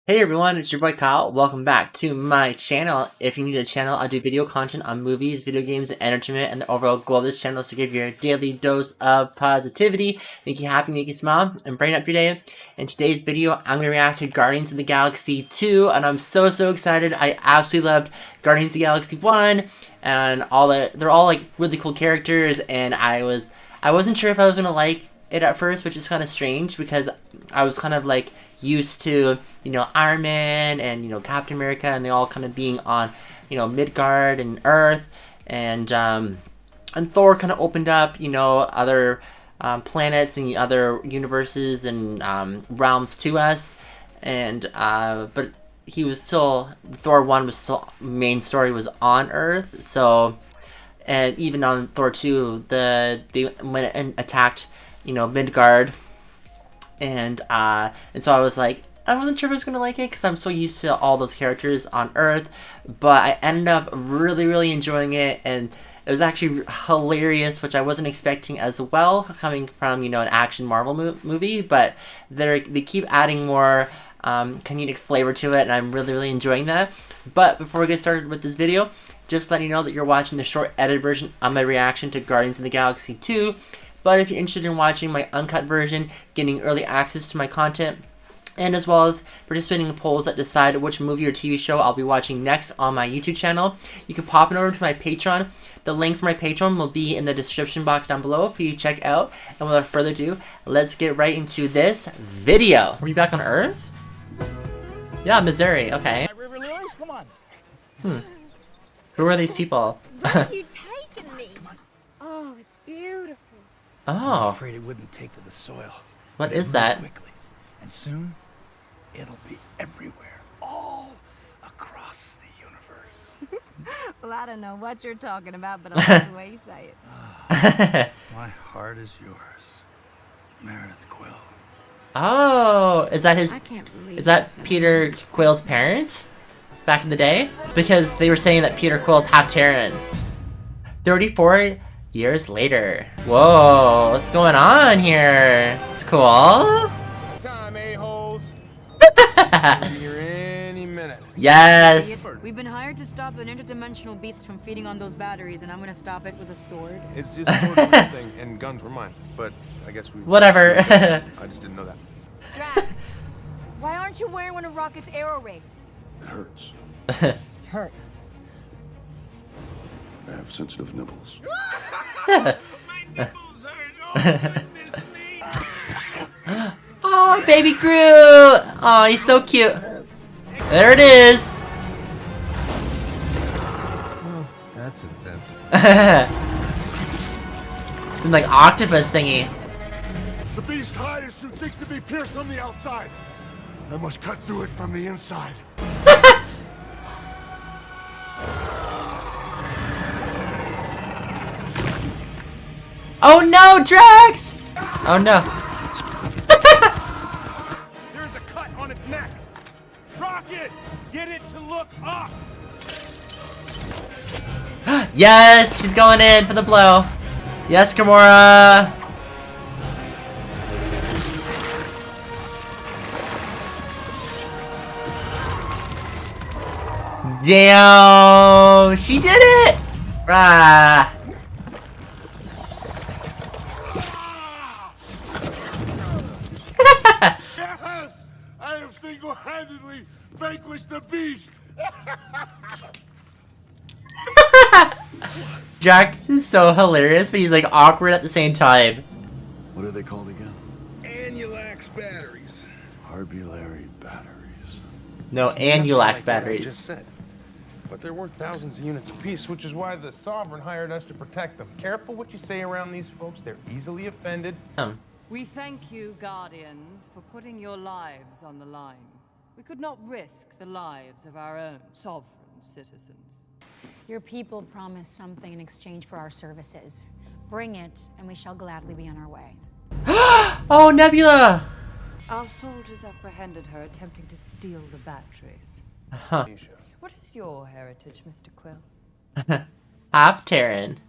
Hey everyone, it's your boy Kyle. Welcome back to my channel. If you need a channel, I do video content on movies, video games, and entertainment, and the overall goal of this channel is to give you a daily dose of positivity, make you happy, make you smile, and brighten up your day. In today's video, I'm going to react to Guardians of the Galaxy 2, and I'm so excited. I absolutely loved Guardians of the Galaxy 1, and they're all like really cool characters, and I wasn't sure if I was going to like it at first, which is kind of strange because I was kind of like used to, Iron Man and, Captain America, and they all kind of being on, Midgard and Earth, and Thor kind of opened up, other planets and other universes and realms to us, and but he was still, Thor 1 was still, main story was on Earth, so, and even on Thor 2, they went and attacked, Midgard, and so I was like, I wasn't sure if I was gonna like it because I'm so used to all those characters on Earth, but I ended up really enjoying it, and it was actually hilarious, which I wasn't expecting as well, coming from an action Marvel movie. But they keep adding more comedic flavor to it, and I'm really enjoying that. But before we get started with this video, just letting you know that you're watching the short edited version of my reaction to Guardians of the Galaxy 2. But if you're interested in watching my uncut version, getting early access to my content, and as well as participating in polls that decide which movie or TV show I'll be watching next on my YouTube channel, you can pop on over to my Patreon. The link for my Patreon will be in the description box down below for you to check out. And without further ado, let's get right into this video. Are you back on Earth? Yeah, Missouri. Okay. River Lilies, come on. Who are these people? Where are you taking me? Oh, it's beautiful. I'm Oh, afraid it wouldn't take to the soil. what But it is moved that? Quickly. And soon, it'll be everywhere, all across the universe. Well, I don't know what you're talking about, but I like the way you say it. My heart is yours, Meredith Quill. Oh, is that I can't believe is that Peter Quill's parents back in the day? Because they were saying that Peter Quill's half Terran. 34 years later. Whoa, what's going on here? It's cool. Time, a-holes. Be here any minute. Yes. We've been hired to stop an interdimensional beast from feeding on those batteries, and I'm gonna stop it with a sword. It's just sort of a thing, and guns were mine. But I guess we. Whatever. I just didn't know that. Drax, why aren't you wearing one of Rocket's arrow rings? It hurts. Hurts. I have sensitive nipples. My nipples hurt. Oh, baby Groot. Oh, he's so cute. There it is. Oh, that's intense. Some like octopus thingy. The beast's hide is too thick to be pierced from the outside. I must cut through it from the inside. Oh no, Drax! Oh no. There's a cut on its neck. Rocket, get it to look up. Yes, she's going in for the blow. Yes, Gamora. Damn, she did it. Rah. Yes! I have single-handedly vanquished the beast! Drax is so hilarious, but he's like awkward at the same time. What are they called again? Annulax batteries. Harbulary batteries. No, Nothing Annulax like what I just batteries. said. But they're worth thousands of units apiece, which is why the Sovereign hired us to protect them. Careful what you say around these folks. They're easily offended. We thank you, Guardians, for putting your lives on the line. We could not risk the lives of our own sovereign citizens. Your people promised something in exchange for our services. Bring it, and we shall gladly be on our way. Oh, Nebula. Our soldiers apprehended her attempting to steal the batteries. Asia. What is your heritage, Mr. Quill? Half Terran.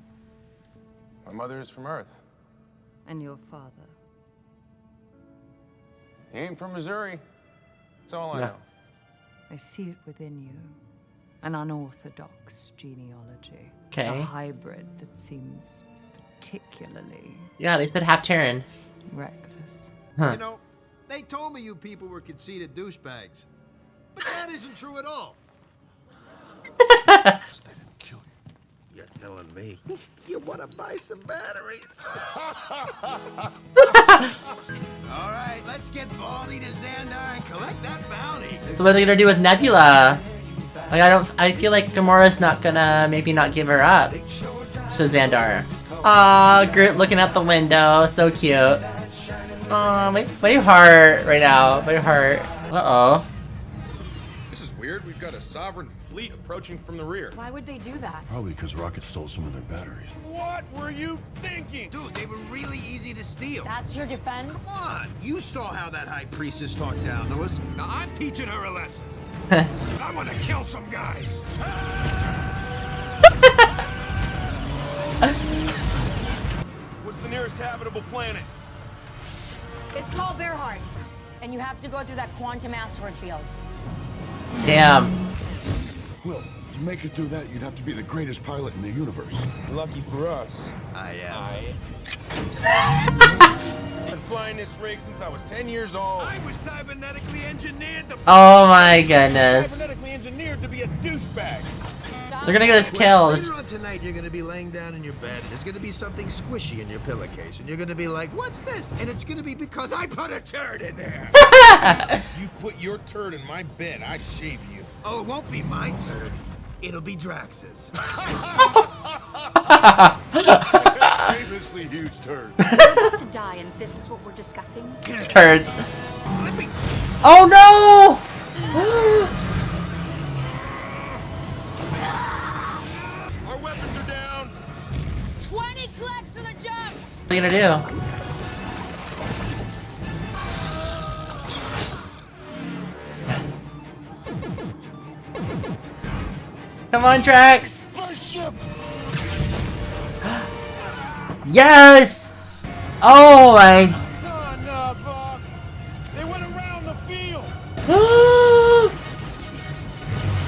My mother is from Earth. And your father? He ain't from Missouri. That's all I No. know. I see it within you. An unorthodox genealogy. Okay. A hybrid that seems particularly Yeah, they said half Terran. reckless. Huh. You know, they told me you people were conceited douchebags. But that isn't true at all. I didn't kill you. You're telling me. You want to buy some batteries? All right, let's get Baldy to Xandar and collect that bounty. So what are they gonna do with Nebula? Like I feel like Gamora's not gonna maybe not give her up to Xandar. Aw, Groot looking out the window, so cute. Aw, my heart right now, my heart. Uh-oh. This is weird. We've got a sovereign fleet approaching from the rear. Why would they do that? Probably because Rocket stole some of their batteries. What were you thinking? Dude, they were really easy to steal. That's your defense? Come on, you saw how that high priestess talked down to us. Now I'm teaching her a lesson. I want to kill some guys. What's the nearest habitable planet? It's called Bearheart. And you have to go through that quantum asteroid field. Damn. Quill, to make it through that, you'd have to be the greatest pilot in the universe. Lucky for us. I I've been flying this rig since I was 10 years old. I was cybernetically engineered to Oh my goodness. Cybernetically engineered to be a douchebag. They're gonna get us killed. Later on tonight, you're gonna be laying down in your bed, and there's gonna be something squishy in your pillowcase, and you're gonna be like, "What's this?" And it's gonna be because I put a turd in there. You put your turd in my bed, I shave you. Oh, it won't be my turd. It'll be Drax's. Famously huge turd. We're about to die, and this is what we're discussing? Turds. Let me. Oh no! Our weapons are down. 20 clicks to the jump! What are you gonna do? Come on, Drax! Yes! Oh my! Son of a... They went around the field.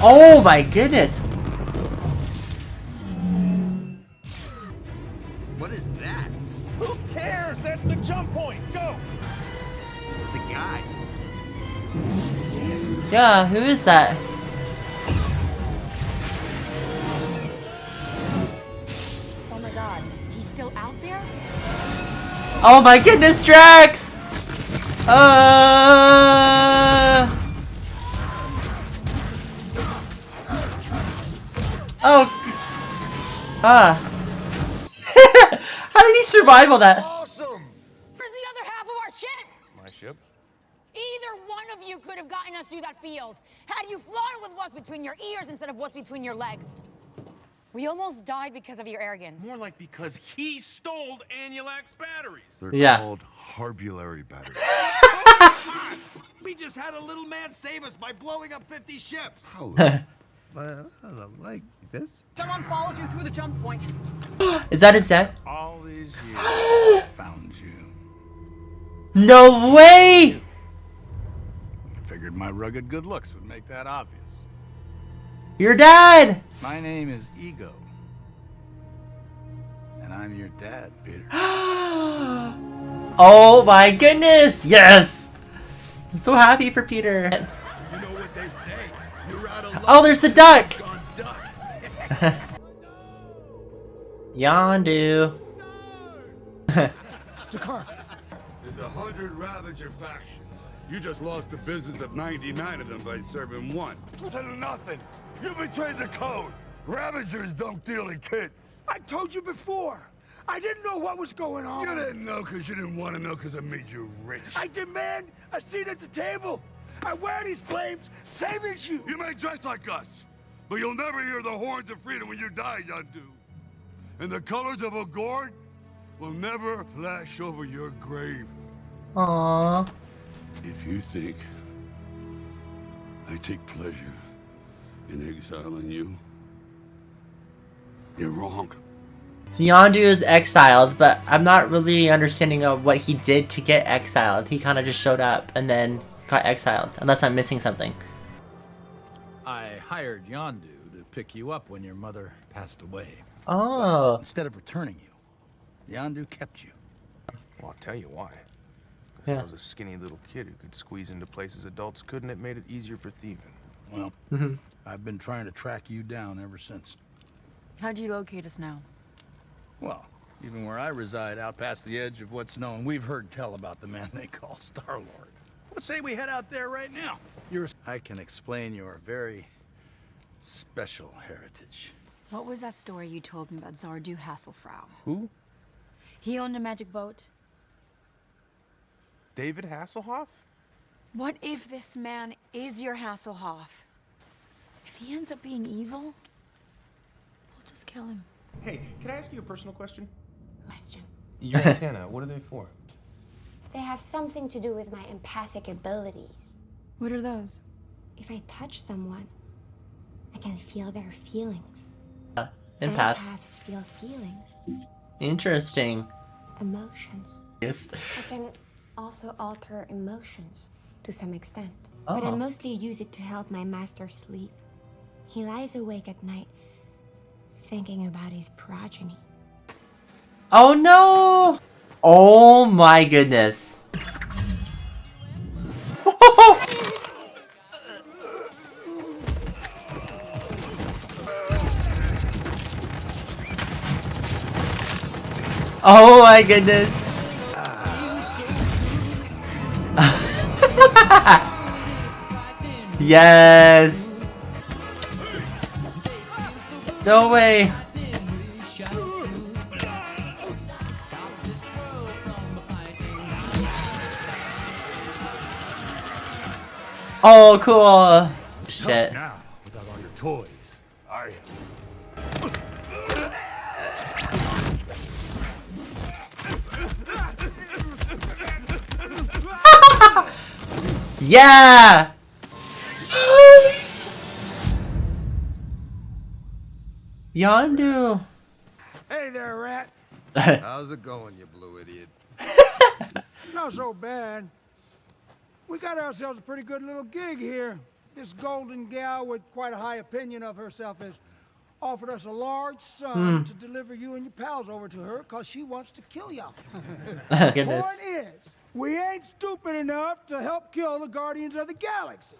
Oh my goodness! What is that? Who cares? That's the jump point. Go. It's a guy. Yeah, who is that? Oh my god, he's still out there? Oh my goodness, Drax! Oh. How did he survive all that? Awesome. Where's the other half of our ship? My ship? Either one of you could have gotten us through that field. Had you flown with what's between your ears instead of what's between your legs. We almost died because of your arrogance. More like because he stole Annulac's batteries. They're Yeah. called harbulary batteries. We just had a little man save us by blowing up 50 ships. Like this? Someone follows you through the jump point. Is that his dad? All these years, found you. No way! I figured my rugged good looks would make that obvious. Your dad! My name is Ego. And I'm your dad, Peter. Oh my goodness! Yes! I'm so happy for Peter. You know what they say. You're out of luck. Oh, there's the duck! Gone duck. Yondu. Jakar! There's 100 Ravager factions. You just lost the business of 99 of them by serving one. To nothing. You betrayed the code. Ravagers don't deal in kids. I told you before. I didn't know what was going on. You didn't know because you didn't want to know because it made you rich. I demand a seat at the table. I wear these flames, same as you. You may dress like us, but you'll never hear the horns of freedom when you die, Yondu. And the colors of a gourd will never flash over your grave. Aww. If you think I take pleasure in exiling you, you're wrong. So Yondu is exiled, but I'm not really understanding of what he did to get exiled. He kind of just showed up and then got exiled, unless I'm missing something. hired Yondu to pick you up when your mother passed away. Oh. Instead of returning you, Yondu kept you. Well, I'll tell you why. 'Cause Yeah. I was a skinny little kid who could squeeze into places adults couldn't. It made it easier for thieving. Well, I've been trying to track you down ever since. How'd you locate us now? Well, even where I reside, out past the edge of what's known, we've heard tell about the man they call Star-Lord. Let's say we head out there right now. I can explain your very special heritage. What was that story you told me about Zardu Hasselfrau? Who? He owned a magic boat. David Hasselhoff? What if this man is your Hasselhoff? If he ends up being evil, we'll just kill him. Hey, can I ask you a personal question? Question. Your antenna, what are they for? They have something to do with my empathic abilities. What are those? If I touch someone, I can feel their feelings. Empaths. Empaths feel feelings, Interesting. emotions. Yes. I can also alter emotions to some extent. But I Oh. mostly use it to help my master sleep. He lies awake at night, thinking about his progeny. Oh no! Oh my goodness. Oh my goodness. Yes. No way. Oh, cool. Shit. Now, without all your toys, are you? Yeah. Yondu. Hey there, rat. How's it going, you blue idiot? Not so bad. We got ourselves a pretty good little gig here. This golden gal with quite a high opinion of herself has offered us a large sum to deliver you and your pals over to her because she wants to kill y'all. Goodness. Point is, we ain't stupid enough to help kill the Guardians of the Galaxy.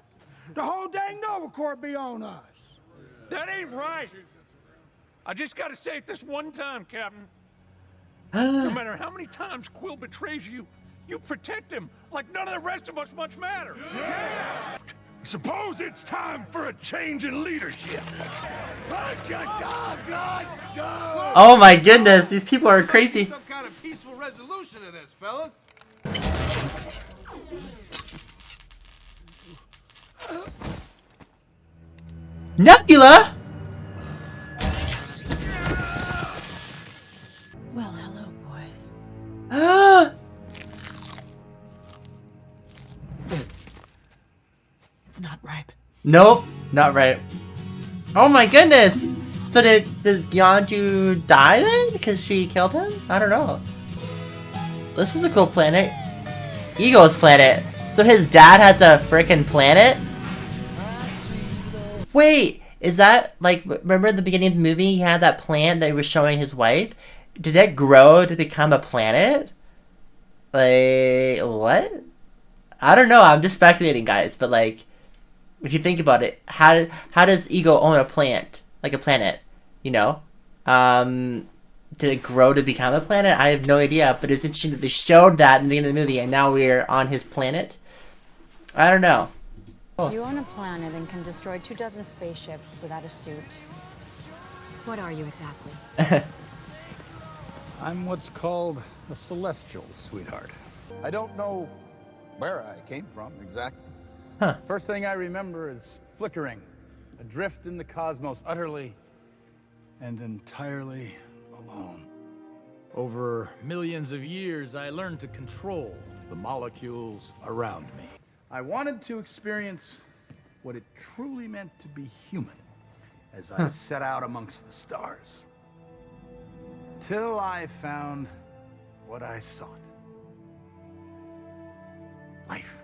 The whole dang Nova Corps be on us. That ain't right. I just gotta say it this one time, Captain. No matter how many times Quill betrays you, you protect him like none of the rest of us much matter. Yeah. Suppose it's time for a change in leadership. Oh my goodness, these people are crazy. Some kind of peaceful resolution to this, fellas. Nebula? Well, hello, boys. It's not ripe. Nope, not right. Oh my goodness! So did Yondu die then? Because she killed him? I don't know. This is a cool planet. Ego's planet. So his dad has a frickin' planet? Wait, is that, like, remember at the beginning of the movie he had that plant that he was showing his wife? Did that grow to become a planet? Like, what? I don't know, I'm just speculating, guys, but like, if you think about it, how does Ego own a plant? Like a planet, you know? Did it grow to become a planet? I have no idea, but it's interesting that they showed that in the beginning of the movie, and now we're on his planet. I don't know. Oh. You own a planet and can destroy 24 spaceships without a suit. What are you exactly? I'm what's called a celestial, sweetheart. I don't know where I came from exactly. Huh. First thing I remember is flickering, adrift in the cosmos, utterly and entirely alone. Over millions of years, I learned to control the molecules around me. I wanted to experience what it truly meant to be human as I set out amongst the stars. Till I found what I sought. Life.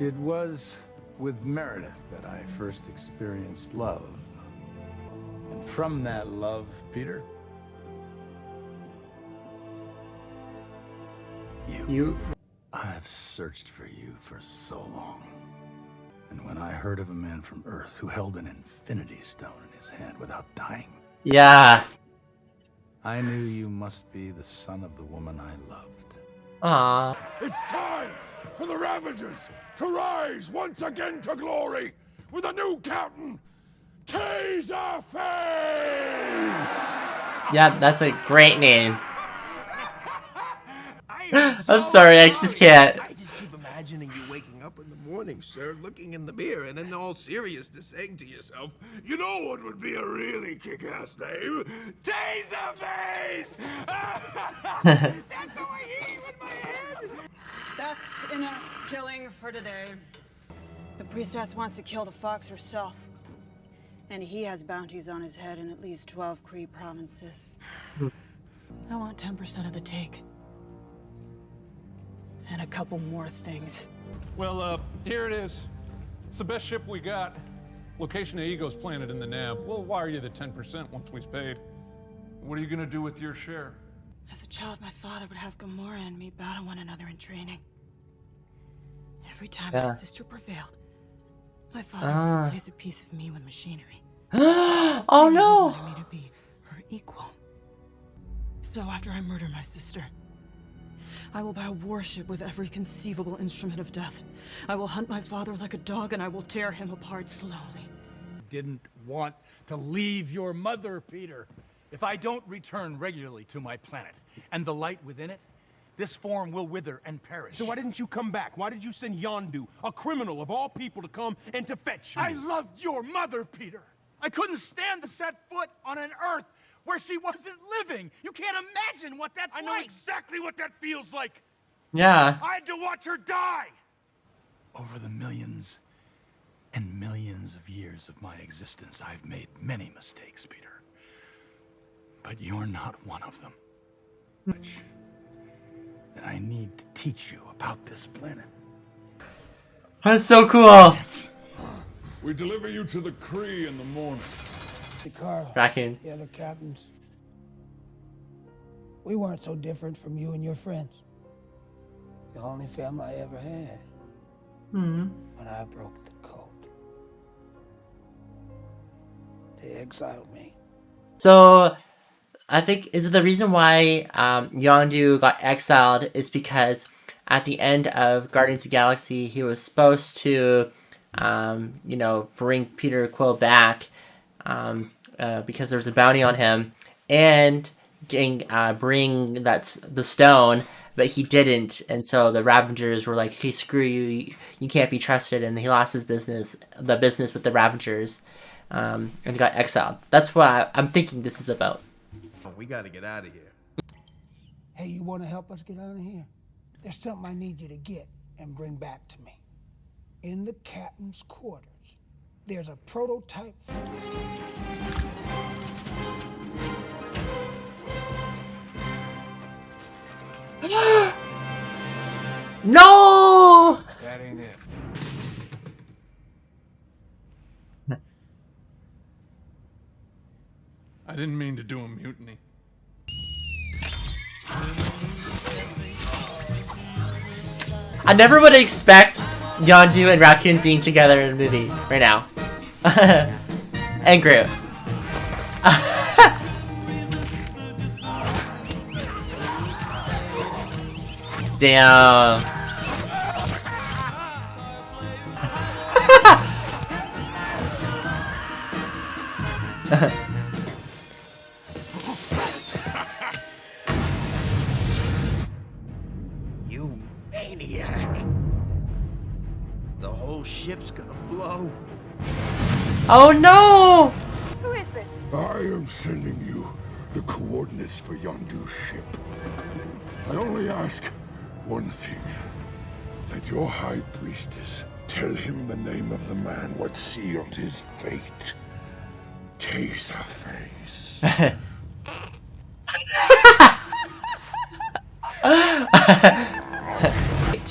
It was with Meredith that I first experienced love. And from that love, Peter, You. I've searched for you for so long. And when I heard of a man from Earth who held an infinity stone in his hand without dying, Yeah. I knew you must be the son of the woman I loved. Aww. It's time for the Ravagers to rise once again to glory with a new captain, Taserface! Yeah, that's a great name. I'm sorry, I just can't. I just keep imagining you waking up in the morning, sir, looking in the mirror, and in all seriousness saying to yourself, You know what would be a really kick-ass name? Taserface! That's how I hear you in my head! That's enough killing for today. The priestess wants to kill the fox herself. And he has bounties on his head in at least 12 Cree provinces. I want 10% of the take. And a couple more things. Well, here it is. It's the best ship we got. Location of Ego's planted in the nav. We'll wire you the 10% once we've paid. What are you gonna do with your share? As a child, my father would have Gamora and me battle one another in training. Every time my sister prevailed, my father would replace a piece of me with machinery. Oh no! He wanted me to be her equal. So after I murder my sister, I will buy a warship with every conceivable instrument of death. I will hunt my father like a dog, and I will tear him apart slowly. Didn't want to leave your mother, Peter. If I don't return regularly to my planet and the light within it, this form will wither and perish. So why didn't you come back? Why did you send Yondu, a criminal of all people, to come and to fetch you? I loved your mother, Peter. I couldn't stand to set foot on an Earth where she wasn't living. You can't imagine what that's like. I know exactly what that feels like. Yeah. I had to watch her die. Over the millions and millions of years of my existence, I've made many mistakes, Peter. But you're not one of them. And I need to teach you about this planet. That's so cool. We deliver you to the Kree in the morning. Hey, Carl. Raccoon. The other captains. We weren't so different from you and your friends. The only family I ever had. When I broke the code. They exiled me. So, I think is the reason why Yondu got exiled is because at the end of Guardians of the Galaxy, he was supposed to, you know, bring Peter Quill back because there was a bounty on him and bring the stone, but he didn't, and so the Ravagers were like, "Okay, screw you, you can't be trusted," and he lost his business with the Ravagers, and he got exiled. That's what I'm thinking this is about. we gotta get out of here. Hey, you want to help us get out of here? There's something I need you to get and bring back to me. In the captain's quarters, there's a prototype. No! That ain't it. I didn't mean to do a mutiny. I never would expect Yondu and Raccoon being together in a movie right now. And Groot. Damn. You maniac. The whole ship's gonna blow. Oh no! Who is this? I am sending you the coordinates for Yondu's ship. I only ask one thing. That your high priestess tell him the name of the man what sealed his fate. Taserface.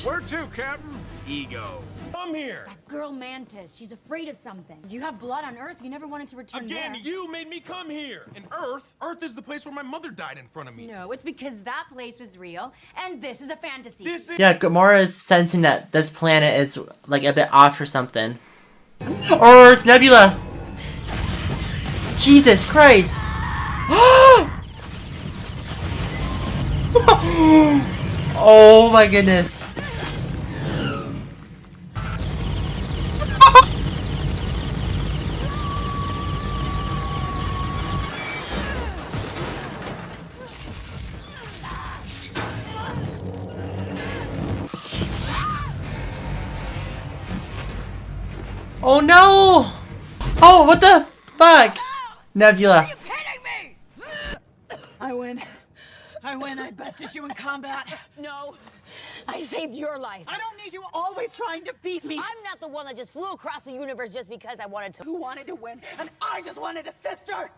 We're too, Captain. Ego. Come here. That girl Mantis, she's afraid of something. You have blood on Earth. You never wanted to return Again, there. you made me come here. And Earth is the place where my mother died in front of me. No, it's because that place was real, and this is a fantasy. This is... Yeah, Gamora is sensing that this planet is like a bit off or something. Or it's Nebula! Jesus Christ! Oh my goodness. Oh no! Oh, what the fuck? Nebula. Are you kidding me? I win. I bested you in combat. No, I saved your life. I don't need you always trying to beat me. I'm not the one that just flew across the universe just because I wanted to. Who wanted to win, and I just wanted a sister.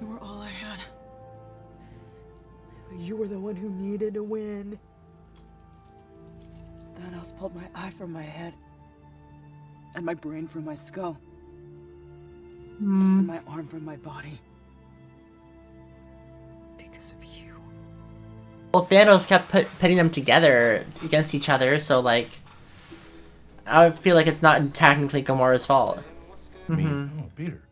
You were all I had. You were the one who needed to win. Thanos pulled my eye from my head, and my brain from my skull, and my arm from my body. Because of you. Well, Thanos kept putting them together against each other, so like, I would feel like it's not technically Gamora's fault. Oh, Peter.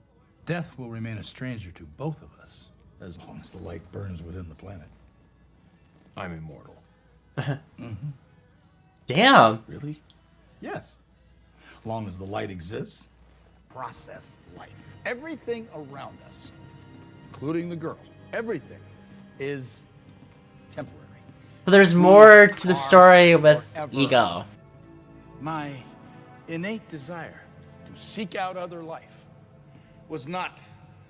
Death will remain a stranger to both of us, as long as the light burns within the planet. I'm immortal. Damn. Really? Yes. Long as the light exists, process life. Everything around us, including the girl, everything is temporary. So there's more to the story with Ego. My innate desire to seek out other life was not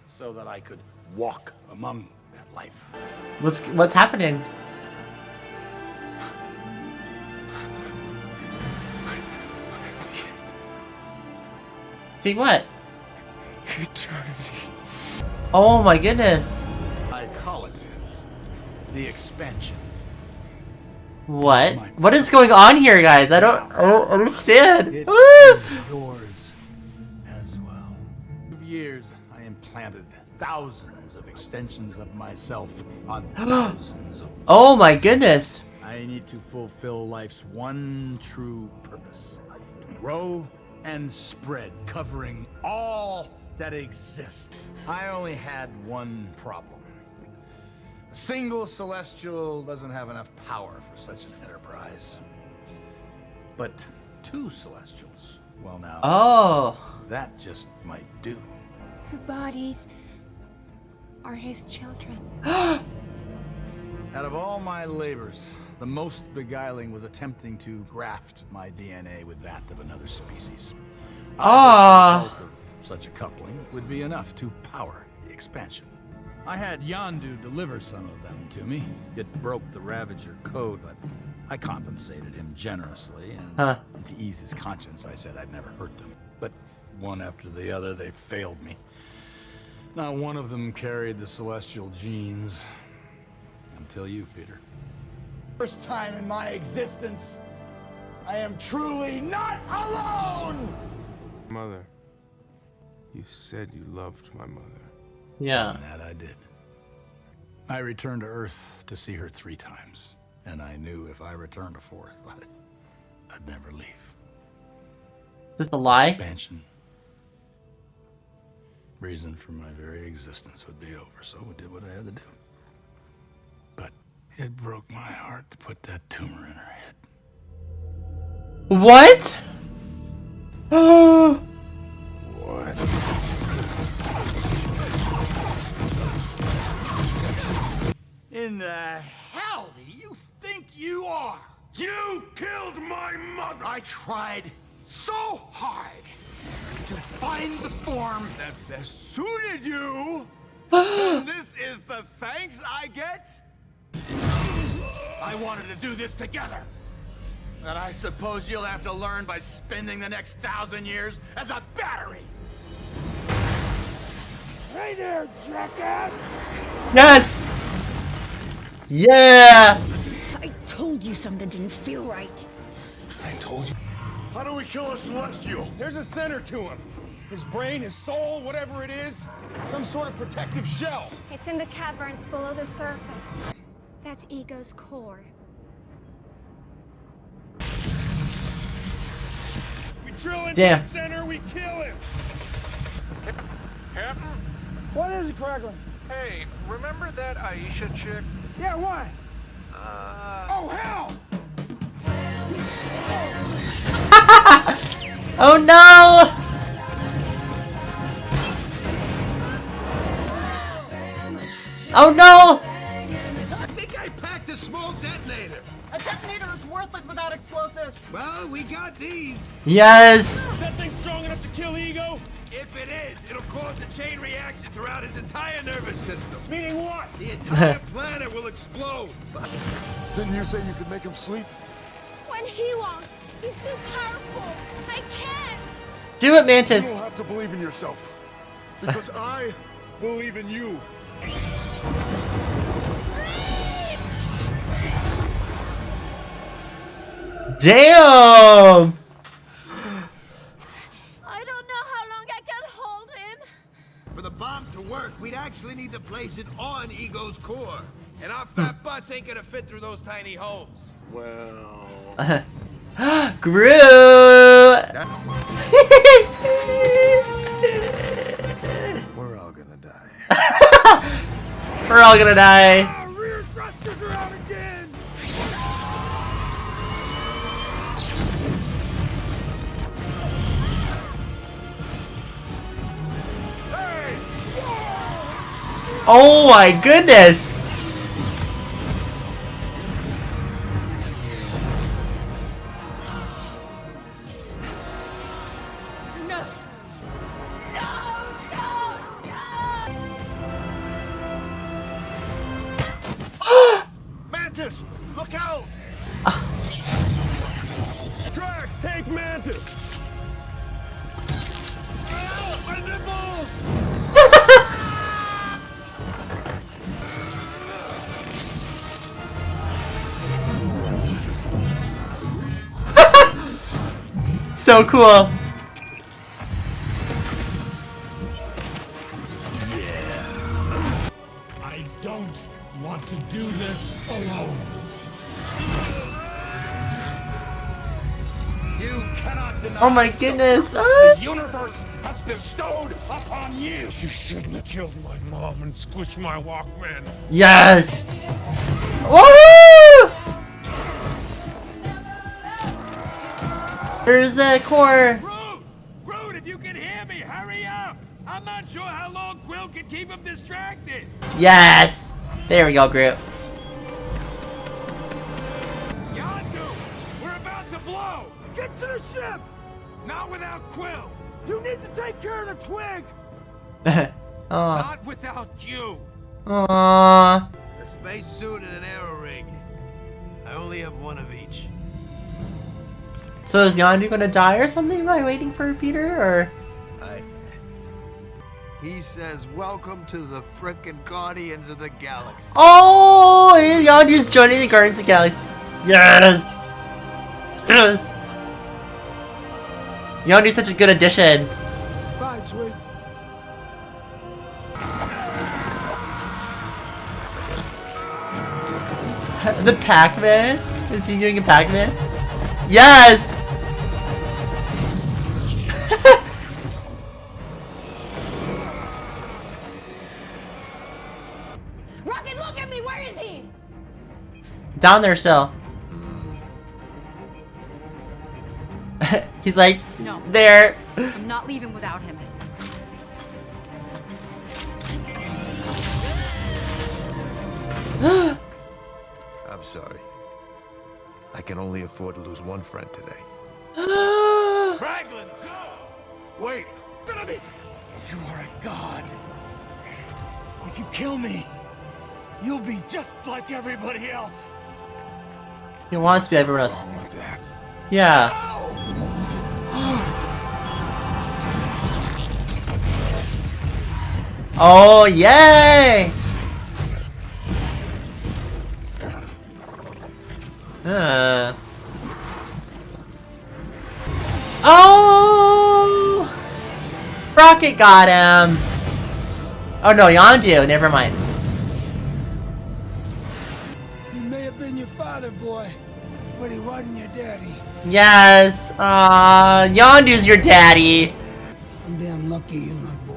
so that I could walk among that life. What's happening? I see it. See what? Eternity. Oh my goodness. I call it the expansion. What? What is going on here, guys? I don't understand. It is yours as well. For years, I implanted thousands of extensions of myself on thousands of. Oh my goodness. I need to fulfill life's one true purpose: to grow and spread, covering all that exists. I only had one problem. A single celestial doesn't have enough power for such an enterprise. But two celestials, well now, that just might do. Her bodies are his children. Out of all my labors, the most beguiling was attempting to graft my DNA with that of another species. I hoped the result of such a coupling would be enough to power the expansion. I had Yondu deliver some of them to me. It broke the Ravager code, but I compensated him generously, and to ease his conscience, I said I'd never hurt them. But one after the other, they failed me. Not one of them carried the celestial genes. Until you, Peter. First time in my existence, I am truly not alone! Mother, you said you loved my mother. Yeah. And that I did. I returned to Earth to see her 3 times, and I knew if I returned a 4th, I'd never leave. Is this a lie? Expansion. Reason for my very existence would be over, so I did what I had to do. But it broke my heart to put that tumor in her head. What? What? In the hell do you think you are? You killed my mother! I tried so hard to find the form that best suited you. And this is the thanks I get? I wanted to do this together. And I suppose you'll have to learn by spending the next 1,000 years as a battery. Hey there, jackass! Yes! Yeah! I told you something didn't feel right. I told you. How do we kill a Celestial? There's a center to him. His brain, his soul, whatever it is. Some sort of protective shell. It's in the caverns below the surface. That's Ego's core. We drill into Damn. the center, we kill him. Captain? What is it, Cracklin? Hey, remember that Aisha chick? Yeah, why? Oh, hell! Oh no! Oh no! I think I packed a small detonator. A detonator is worthless without explosives. Well, we got these. Yes! Is that thing strong enough to kill Ego? If it is, it'll cause a chain reaction throughout his entire nervous system. Meaning what? The entire planet will explode. Didn't you say you could make him sleep? When he wants, he's too powerful. I can't. Do it, You Mantis! don't have to believe in yourself. Because I believe in you. Damn! I don't know how long I can hold him. For the bomb to work, we'd actually need to place it on Ego's core. And our fat butts ain't gonna fit through those tiny holes. Well... Groot! We're all gonna die. We're all gonna die. Our rear thrusters are out again! Oh my goodness! No. Mantis, look out! Drax, take Mantis! My nipples! So cool. I don't want to do this alone. You cannot deny Oh my goodness. the universe has bestowed upon you. You shouldn't have killed my mom and squished my Walkman. Yes! Woohoo! There's the core. Groot, if you can hear me, hurry up! I'm not sure how long Quill can keep him distracted. Yes! There we go, Groot. Yondu, we're about to blow. Get to the ship! Not without Quill. You need to take care of the twig! Aw. Not without you. Aww. A space suit and an arrow rig. I only have one of each. So is Yondu gonna die or something by waiting for Peter, or? He says, welcome to the frickin' Guardians of the Galaxy. Oh! Yondu's joining the Guardians of the Galaxy. Yes! Yes! Yondu's such a good addition. Bye, twig. The Pac-Man? Is he doing a Pac-Man? Yes! Rocket, look at me! Where is he? Down there still. He's like, No. there. I'm not leaving without him. I'm sorry. I can only afford to lose one friend today. Raglan, go! Wait. You are a god. If you kill me, you'll be just like everybody else. He wants to be everyone else. Wrong with that? Yeah. Oh, yay! Oh! Rocket got him! Oh no, Yondu, never mind. He may have been your father, boy, but he wasn't your daddy. Yes, Yondu's your daddy. I'm damn lucky you're my boy.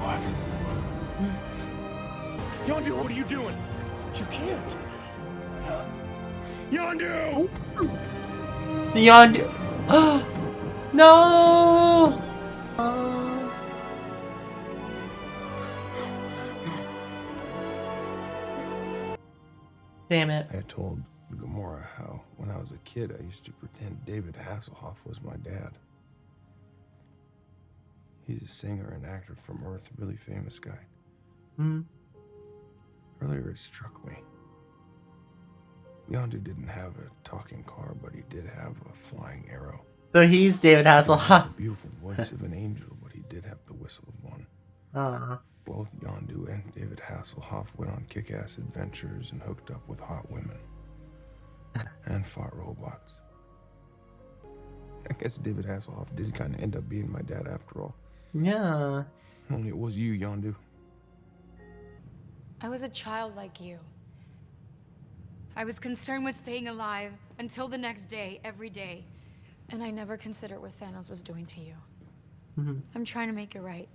What? Yondu, what are you doing? You can't. Yondu! So Yondu. No! Damn it. I told Gamora how, when I was a kid, I used to pretend David Hasselhoff was my dad. He's a singer and actor from Earth, a really famous guy. Hmm. Earlier, it struck me. Yondu didn't have a talking car, but he did have a flying arrow. So he's David Hasselhoff. The beautiful voice of an angel, but he did have the whistle of one. Both Yondu and David Hasselhoff went on kick-ass adventures and hooked up with hot women. And fought robots. I guess David Hasselhoff did kind of end up being my dad after all. Yeah. Only it was you, Yondu. I was a child like you. I was concerned with staying alive until the next day, every day. And I never considered what Thanos was doing to you. I'm trying to make it right.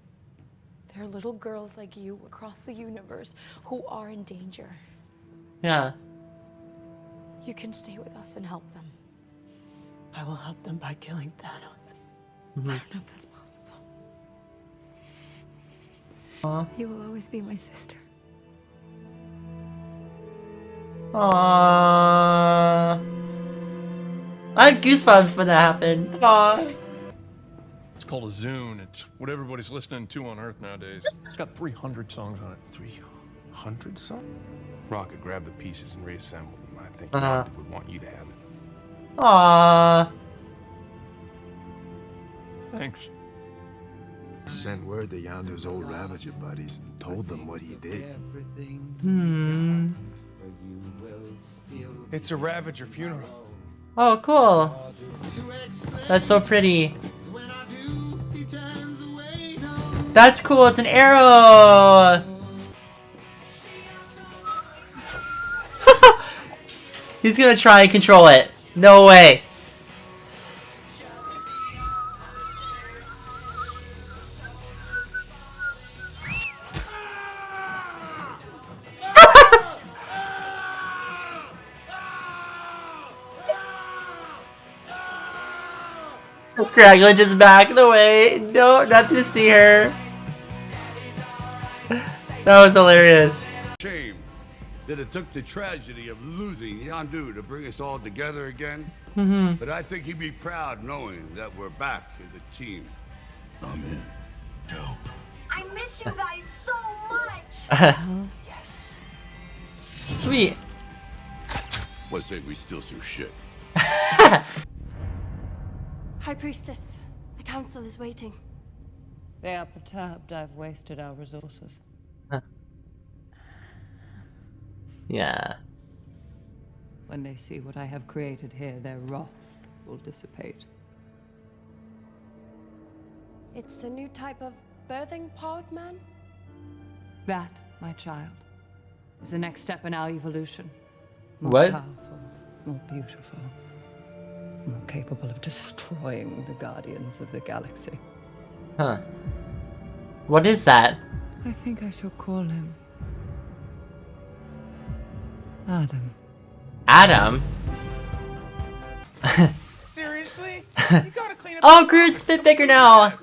There are little girls like you across the universe who are in danger. Yeah. You can stay with us and help them. I will help them by killing Thanos. I don't know if that's possible. You will always be my sister. Aww. I had goosebumps when that happened. Aww. It's called a Zune. It's what everybody's listening to on Earth nowadays. It's got 300 songs on it. 300 songs? Rocket grabbed the pieces and reassembled them. I think Yondu would want you to have it. Aww. Thanks. Sent word to Yondu's old Ravager buddies and told them what he did. It's a Ravager funeral. Oh, cool. That's so pretty. That's cool. It's an arrow. He's gonna try and control it. No way. Craggle just back away. No, not to see her. That was hilarious. Shame that it took the tragedy of losing Yondu to bring us all together again. But I think he'd be proud knowing that we're back as a team. I'm in. Dope. I miss you guys so much. Yes. Sweet. Let's say we steal some shit. High Priestess, the council is waiting. They are perturbed I've wasted our resources. Yeah. When they see what I have created here, their wrath will dissipate. It's a new type of birthing pod, man? That, my child, is the next step in our evolution. More What? powerful, more beautiful, more capable of destroying the Guardians of the Galaxy. Huh. What is that? I think I shall call him Adam. Adam? Seriously? You gotta clean up. Oh, Groot's a bit bigger now.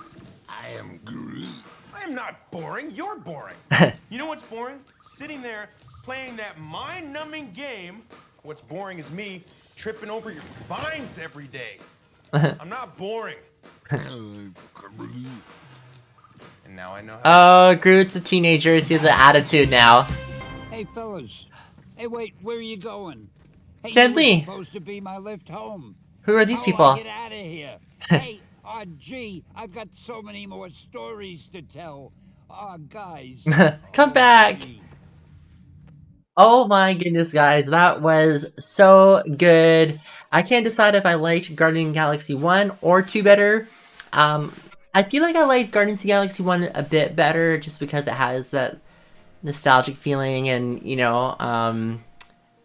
I am Groot. I am not boring. You're boring. You know what's boring? Sitting there playing that mind-numbing game. What's boring is me tripping over your vines every day. I'm not boring. And now I know how. Oh, Groot's a teenager. He has an attitude now. Hey, fellas. Hey, wait, where are you going? Hey, Stan you were Lee. supposed to be my lift home. Who are these How do people? I get out of here? Hey, gee, I've got so many more stories to tell. Guys. Come back. Oh my goodness, guys, that was so good. I can't decide if I liked Guardian of the Galaxy 1 or 2 better. Um, I feel like I liked Guardians of the Galaxy 1 a bit better just because it has that nostalgic feeling and, I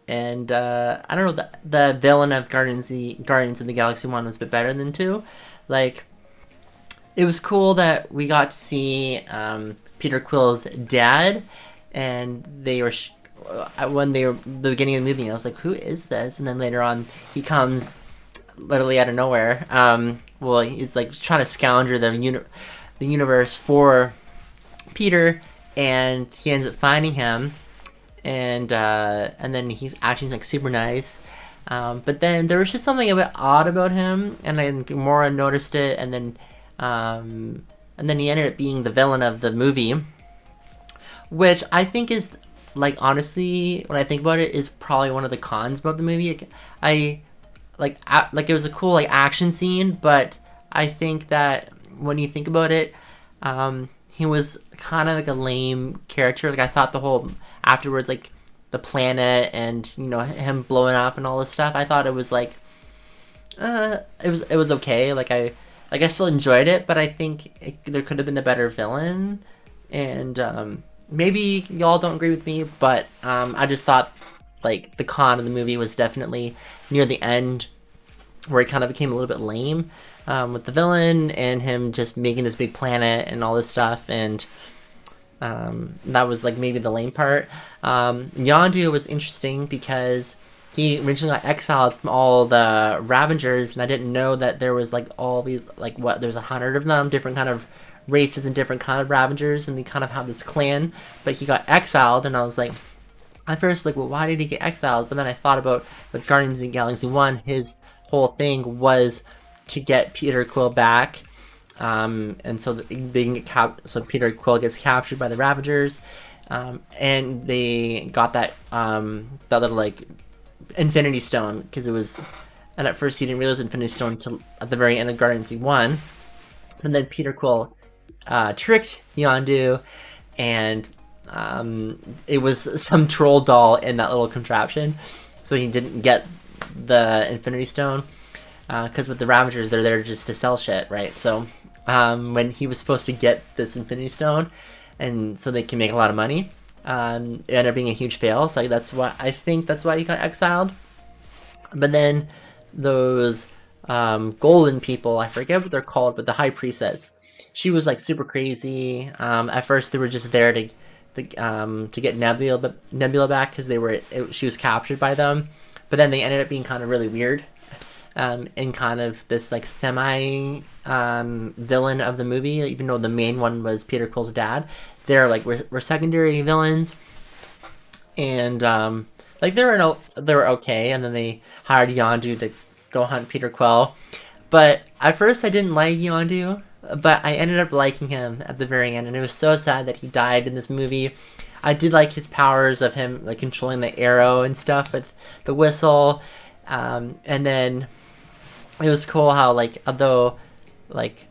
don't know, the villain of Guardians of the Galaxy 1 was a bit better than 2. Like, it was cool that we got to see Peter Quill's dad, and they were when they were the beginning of the movie, I was like, who is this? And then later on, he comes literally out of nowhere. Well, he's like trying to scourge the universe for Peter, and he ends up finding him, and then he's acting like super nice. But then there was just something a bit odd about him, and then Gamora noticed it, and then he ended up being the villain of the movie, which I think is, like, honestly, when I think about it, is probably one of the cons about the movie. It was a cool like action scene, but I think that when you think about it, he was kind of like a lame character. Like, I thought the whole afterwards, like the planet and him blowing up and all this stuff, I thought it was like it was okay. Like I still enjoyed it, but I think there could have been a better villain, and maybe y'all don't agree with me, but I just thought like the con of the movie was definitely near the end, where it kind of became a little bit lame, with the villain and him just making this big planet and all this stuff, and that was like maybe the lame part. Yondu was interesting because he originally got exiled from all the Ravengers, and I didn't know that there was like all these, like, there's 100 of them, different kind of races and different kind of Ravengers, and they kind of have this clan, but he got exiled, and I was like, at first, like, well, why did he get exiled? But then I thought about with Guardians of the Galaxy 1, his whole thing was to get Peter Quill back, and so they can get so Peter Quill gets captured by the Ravagers, and they got that little like Infinity Stone, because it was, and at first he didn't realize Infinity Stone until at the very end of Guardians 1, and then Peter Quill tricked Yondu, and it was some troll doll in that little contraption, so he didn't get the Infinity Stone, because with the Ravagers, they're there just to sell shit, right? So when he was supposed to get this Infinity Stone, and so they can make a lot of money, it ended up being a huge fail, so that's why he got exiled. But then those golden people, I forget what they're called, but the High Priestess, she was like super crazy. At first they were just there to get Nebula back, because she was captured by them, but then they ended up being kind of really weird, and kind of this like semi villain of the movie, even though the main one was Peter Quill's dad. They're like were secondary villains, and like they were okay, and then they hired Yondu to go hunt Peter Quill. But at first I didn't like Yondu, but I ended up liking him at the very end, and it was so sad that he died in this movie. I did like his powers of him like controlling the arrow and stuff with the whistle, and then it was cool how, like, although like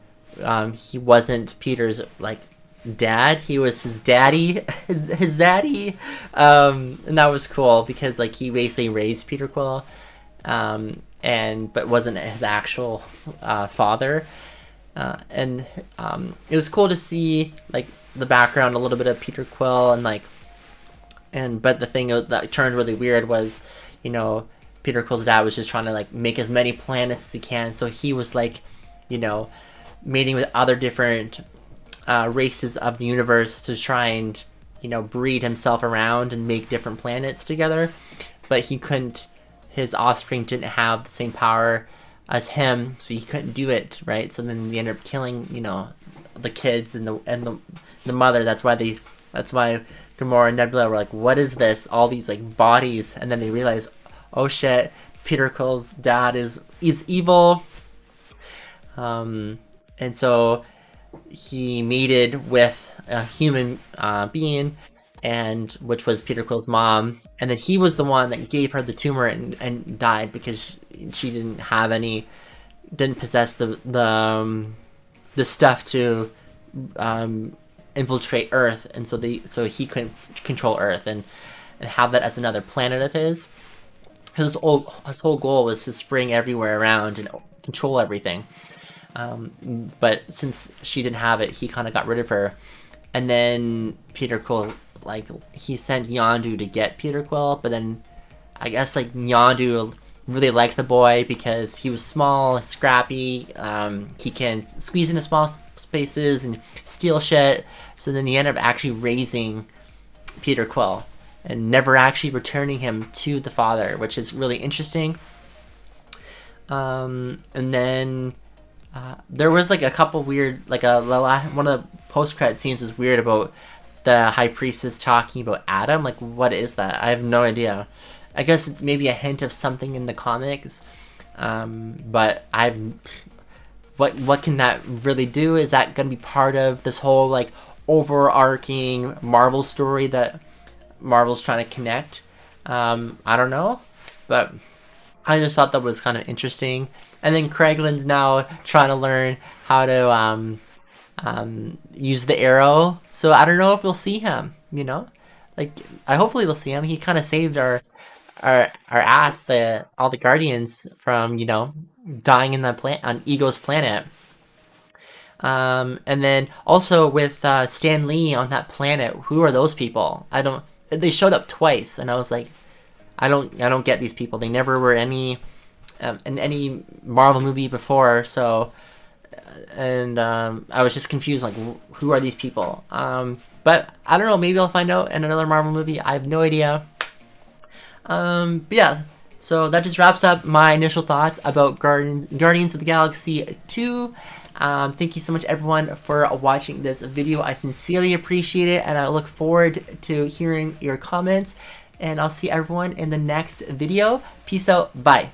he wasn't Peter's like dad, he was his daddy, his daddy, and that was cool because like he basically raised Peter Quill, but wasn't his actual father, and it was cool to see like the background, a little bit of Peter Quill, and but the thing that turned really weird was, Peter Quill's dad was just trying to like make as many planets as he can, so he was like, mating with other different races of the universe to try and breed himself around and make different planets together, but he couldn't. His offspring didn't have the same power as him, so he couldn't do it, right? So then they ended up killing the kids and the mother. That's why Gamora and Nebula were like, what is this, all these like bodies? And then they realized, oh shit, Peter Quill's dad is evil, and so he mated with a human being, and which was Peter Quill's mom, and then he was the one that gave her the tumor and died because she didn't possess the stuff to infiltrate Earth, and so he couldn't control Earth, and and have that as another planet of his. His whole goal was to spring everywhere around and control everything. But since she didn't have it, he kind of got rid of her. And then Peter Quill, like, he sent Yondu to get Peter Quill, but then I guess, like, Yondu really liked the boy because he was small, scrappy, he can squeeze into small spaces and steal shit. So then he ended up actually raising Peter Quill and never actually returning him to the father, which is really interesting. And then there was like a couple weird, like one of the post-credit scenes is weird about the High Priestess talking about Adam. Like, what is that? I have no idea. I guess it's maybe a hint of something in the comics, but what can that really do? Is that going to be part of this whole like overarching Marvel story that Marvel's trying to connect? I don't know, but I just thought that was kind of interesting. And then Kraglund's now trying to learn how to use the arrow, so I don't know if we'll see him, you know, like hopefully we'll see him. He kind of saved our ass, all the Guardians from, you know, dying in that on Ego's planet. And then also with Stan Lee on that planet, who are those people? They showed up twice, and I was like, I don't get these people. They never were in any Marvel movie before, so and I was just confused, like, who are these people? But I don't know, maybe I'll find out in another Marvel movie. I have no idea. But yeah, so that just wraps up my initial thoughts about Guardians of the Galaxy 2. Thank you so much, everyone, for watching this video. I sincerely appreciate it, and I look forward to hearing your comments. And I'll see everyone in the next video. Peace out. Bye.